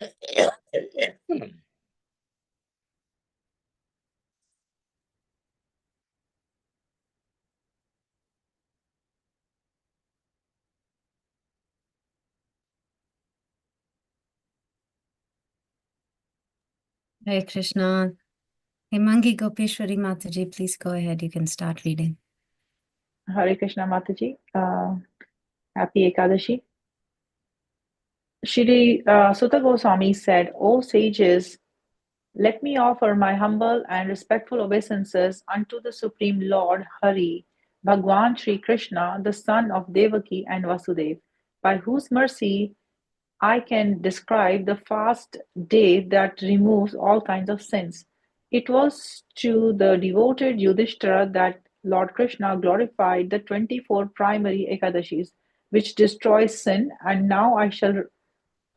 Hare Krishna. Hemangi Gopeshwari Mataji, please go ahead. You can start reading. Hare Krishna Mataji. Happy Ekadashi. Shri Sutta Goswami said, O sages, let me offer my humble and respectful obeisances unto the Supreme Lord Hari, Bhagwan Shri Krishna, the son of Devaki and Vasudev, by whose mercy I can describe the fast day that removes all kinds of sins. It was to the devoted Yudhishthira that Lord Krishna glorified the 24 primary Ekadashis, which destroys sin, and now I shall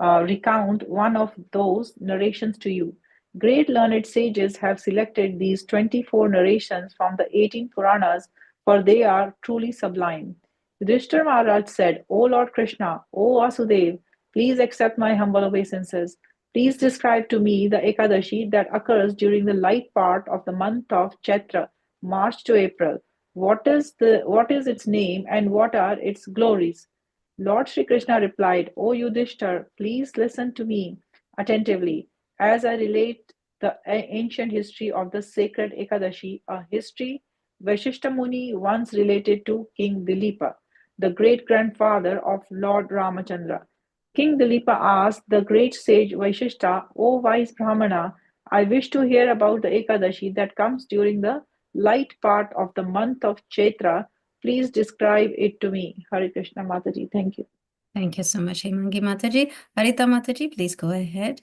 recount one of those narrations to you. Great learned sages have selected these 24 narrations from the 18 Puranas, for they are truly sublime. Yudhishthira Maharaj said, O Lord Krishna, O Vasudev, please accept my humble obeisances. Please describe to me the Ekadashi that occurs during the light part of the month of Chaitra, March to April. What is its name and what are its glories? Lord Sri Krishna replied, O Yudhishthir, please listen to me attentively as I relate the ancient history of the sacred Ekadashi, a history Vashishta Muni once related to King Dilipa, the great grandfather of Lord Ramachandra. King Dilipa asked the great sage Vashishta, O wise Brahmana, I wish to hear about the Ekadashi that comes during the light part of the month of Chaitra. Please describe it to me. Hare Krishna Mataji. Thank you. Thank you so much, Hemangi Mataji. Harita Mataji, please go ahead.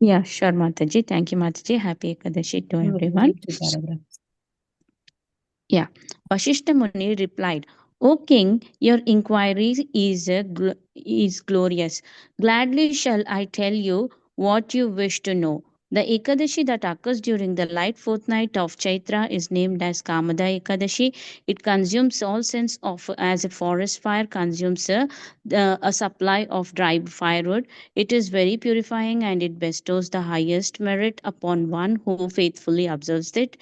Yeah, sure, Mataji. Thank you, Mataji. Happy Ekadashi to everyone. Yeah. Vashishta Muni replied, O king, your inquiry is glorious. Gladly shall I tell you what you wish to know. The Ekadashi that occurs during the light fortnight of Chaitra is named as Kamada Ekadashi. It consumes all sense of as a forest fire consumes a supply of dry firewood. It is very purifying and it bestows the highest merit upon one who faithfully observes it.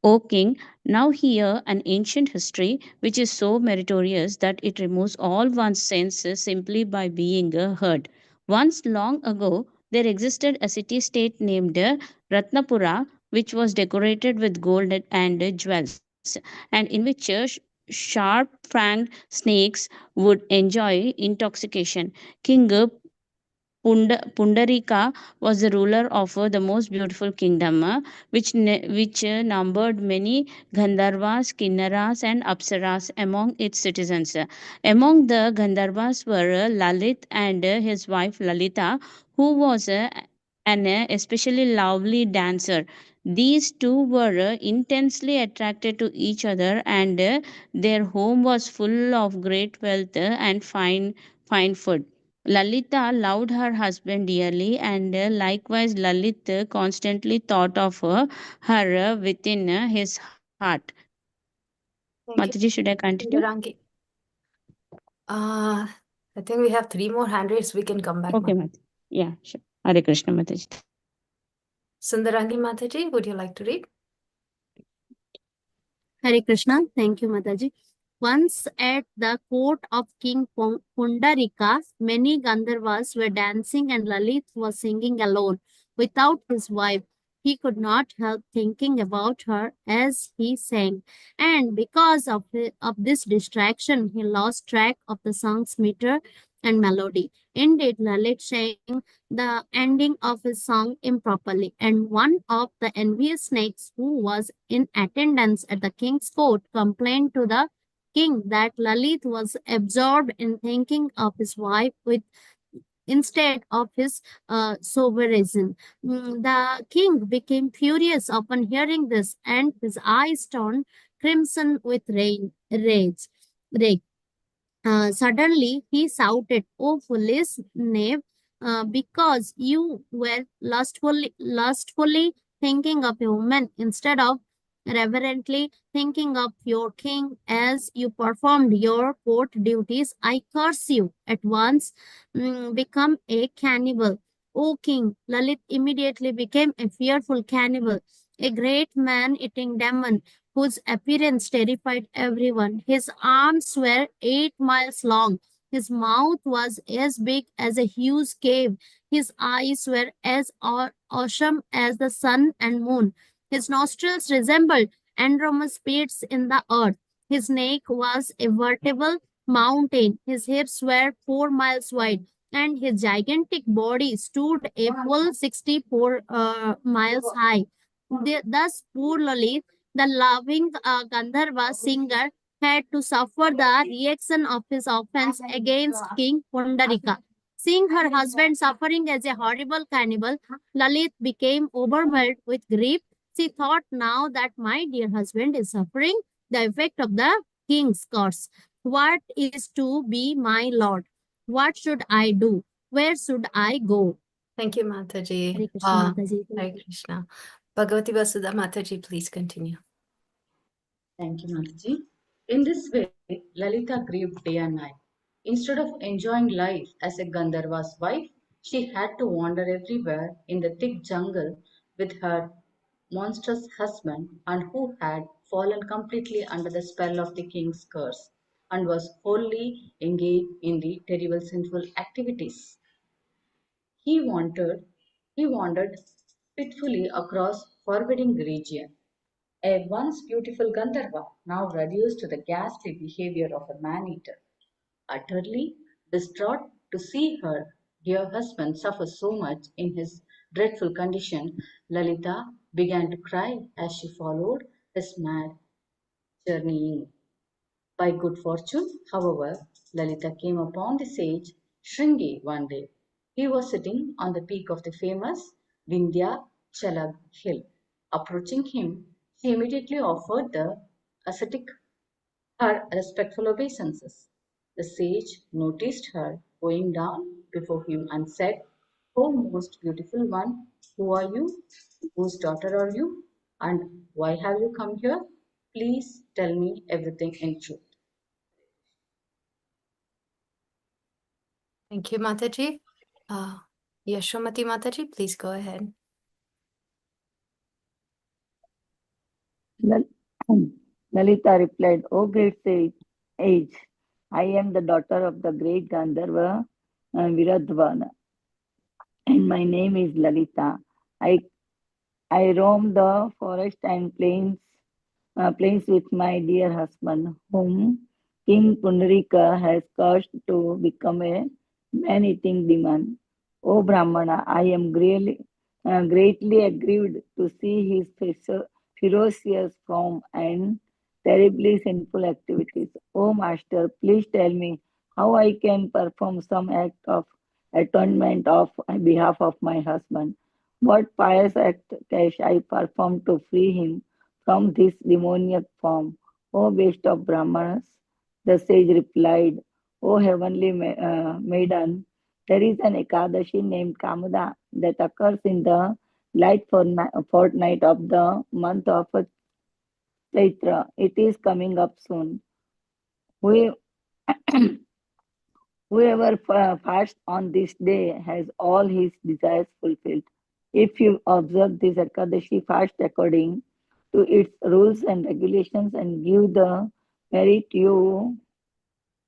O king, now hear an ancient history which is so meritorious that it removes all one's senses simply by being heard. Once long ago, there existed a city state named Ratnapura, which was decorated with gold and jewels, and in which sharp fanged snakes would enjoy intoxication. King Pundarika was the ruler of the most beautiful kingdom, which numbered many Gandharvas, Kinnaras, and Apsaras among its citizens. Among the Gandharvas were Lalit and his wife Lalita, who was an especially lovely dancer. These two were intensely attracted to each other, and their home was full of great wealth and fine food. Lalita loved her husband dearly, and likewise Lalit constantly thought of her within his heart. Mataji, should I continue? Sundarangi. I think we have 3 more hand raised. We can come back. Okay, Mataji. Yeah, sure. Hare Krishna, Mataji. Sundarangi Mataji, would you like to read? Hare Krishna. Thank you, Mataji. Once at the court of King Pundarika, many Gandharvas were dancing and Lalit was singing alone without his wife. He could not help thinking about her as he sang. And because of this distraction, he lost track of the song's meter and melody. Indeed, Lalit sang the ending of his song improperly, and one of the envious snakes who was in attendance at the king's court complained to the king that Lalit was absorbed in thinking of his wife instead of his sovereign. The king became furious upon hearing this, and his eyes turned crimson with rage. Suddenly he shouted, "O foolish knave, because you were lustfully thinking of a woman instead of reverently thinking of your king as you performed your court duties. I curse you at once. Become a cannibal. O king, Lalit immediately became a fearful cannibal, a great man-eating demon whose appearance terrified everyone. His arms were 8 miles long. His mouth was as big as a huge cave. His eyes were as awesome as the sun and moon. His nostrils resembled enormous pits in the earth. His neck was a vertebral mountain. His hips were 4 miles wide, and his gigantic body stood a full 64 miles high. Thus, poor Lalit, the loving Gandharva singer, had to suffer the reaction of his offense against King Pundarika. Seeing her husband suffering as a horrible cannibal, Lalit became overwhelmed with grief. She thought, now that my dear husband is suffering the effect of the king's curse, what is to be my lord? What should I do? Where should I go? Thank you, Mataji. Hare Krishna, Mataji. Hare Krishna. Bhagavati Vasudha Mataji, please continue. Thank you, Mataji. In this way, Lalita grieved day and night. Instead of enjoying life as a Gandharva's wife, she had to wander everywhere in the thick jungle with her monstrous husband, and who had fallen completely under the spell of the king's curse and was wholly engaged in the terrible sinful activities. He wandered, he wandered fitfully across forbidding region, a once beautiful Gandharva, now reduced to the ghastly behavior of a man-eater. Utterly distraught to see her dear husband suffer so much in his dreadful condition, Lalita began to cry as she followed his mad journeying. By good fortune, however, Lalita came upon the sage Shringi one day. He was sitting on the peak of the famous Vindhyachalag hill. Approaching him, she immediately offered the ascetic her respectful obeisances. The sage noticed her going down before him and said, "O most beautiful one, who are you? Whose daughter are you? And why have you come here? Please tell me everything in truth." Thank you, Mataji. Yashomati Mataji, please go ahead. Lal- Lalita replied, O great sage, age, I am the daughter of the great Gandharva Viradvana, and my name is Lalita. I, I roam the forest and plains with my dear husband, whom King Pundarika has cursed to become a man-eating demon. O Brahmana, I am greatly aggrieved to see his ferocious form and terribly sinful activities. O Master, please tell me how I can perform some act of atonement on behalf of my husband. What pious act can I perform to free him from this demoniac form? O best of Brahmanas, the sage replied, O heavenly maiden, there is an Ekadasi named Kamada that occurs in the light fortnight of the month of Chaitra. It is coming up soon. Who- Whoever fasts on this day has all his desires fulfilled. If you observe this Ekadashi fast according to its rules and regulations and give the merit you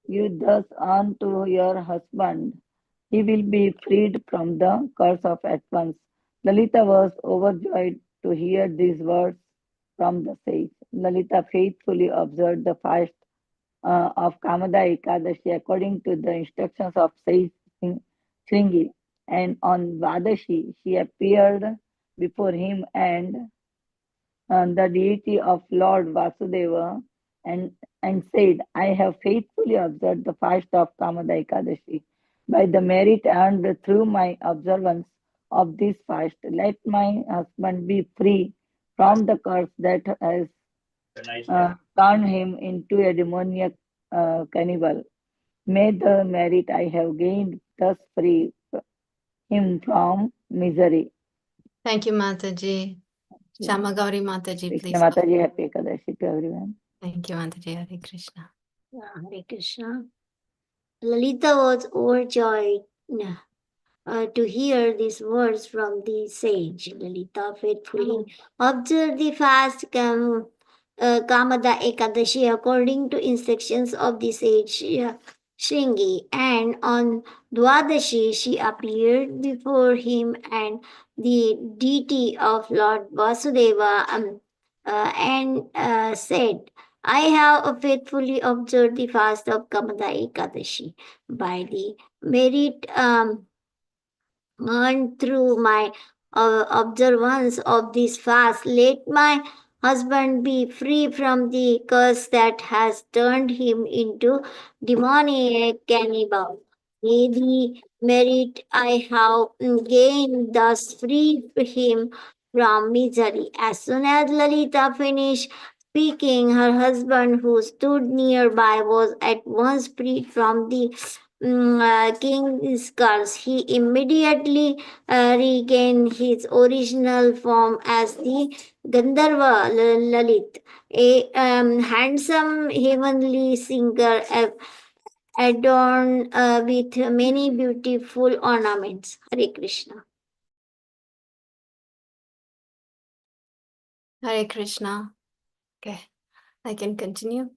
thus earn to your husband, he will be freed from the curse of at once. Lalita was overjoyed to hear these words from the sage. Lalita faithfully observed the fast of Kamada Ekadashi according to the instructions of Sage Shringi. And on Vadashi, she appeared before him and the deity of Lord Vasudeva and, and said, I have faithfully observed the fast of Kamada Ekadashi. By the merit earned through my observance of this fast, let my husband be free from the curse that has turned him into a demoniac cannibal. May the merit I have gained thus free him from misery. Thank you, Mataji. Shama Gauri Mataji, Krishna please. Mataji, happy Ekadasi to everyone. Thank you, Mataji. Hare Krishna. Hare Krishna. Lalita was overjoyed to hear these words from the sage. Lalita faithfully observed the fast Kamada Ekadashi according to instructions of the sage Shringi, and on Dwadashi she appeared before him and the deity of Lord Vasudeva and said, I have faithfully observed the fast of Kamada Ekadashi. By the merit earned through my observance of this fast, let my husband be free from the curse that has turned him into demoniac cannibal. May the merit I have gained thus free him from misery. As soon as Lalita finished speaking, her husband, who stood nearby, was at once freed from the king's curse. He immediately regained his original form as the Gandharva Lalit, a handsome heavenly singer adorned with many beautiful ornaments. Hare Krishna. Hare Krishna. Okay, I can continue.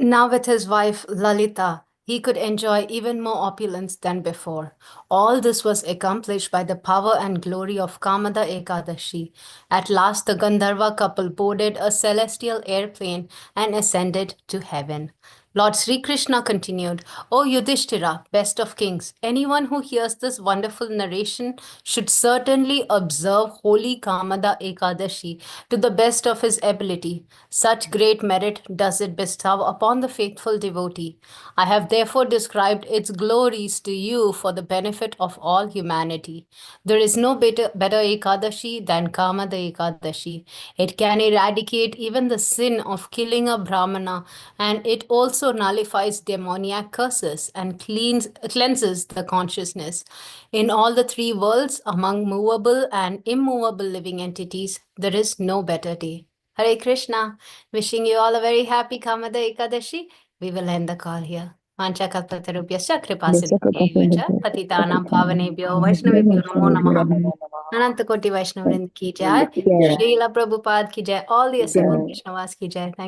Now, with his wife Lalita, he could enjoy even more opulence than before. All this was accomplished by the power and glory of Kamada Ekadashi. At last, the Gandharva couple boarded a celestial airplane and ascended to heaven. Lord Sri Krishna continued, O Yudhishthira, best of kings, anyone who hears this wonderful narration should certainly observe holy Kamada Ekadashi to the best of his ability. Such great merit does it bestow upon the faithful devotee. I have therefore described its glories to you for the benefit of all humanity. There is no better Ekadashi than Kamada Ekadashi. It can eradicate even the sin of killing a Brahmana, and it also nullifies demoniac curses and cleanses the consciousness. In all the three worlds, among movable and immovable living entities, there is no better day. Hare Krishna. Wishing you all a very happy Kamada Ekadashi. We will end the call here. Vanchakalpatarubhyascha kripasindhubhyo patitanam pavanebhyo Vaishnavibhyo namo namaha. Ananta Koti Vaishnavrind ki jai. Srila Prabhupada ki jai. All the assembled Vaishnavas ki jai. Thank you.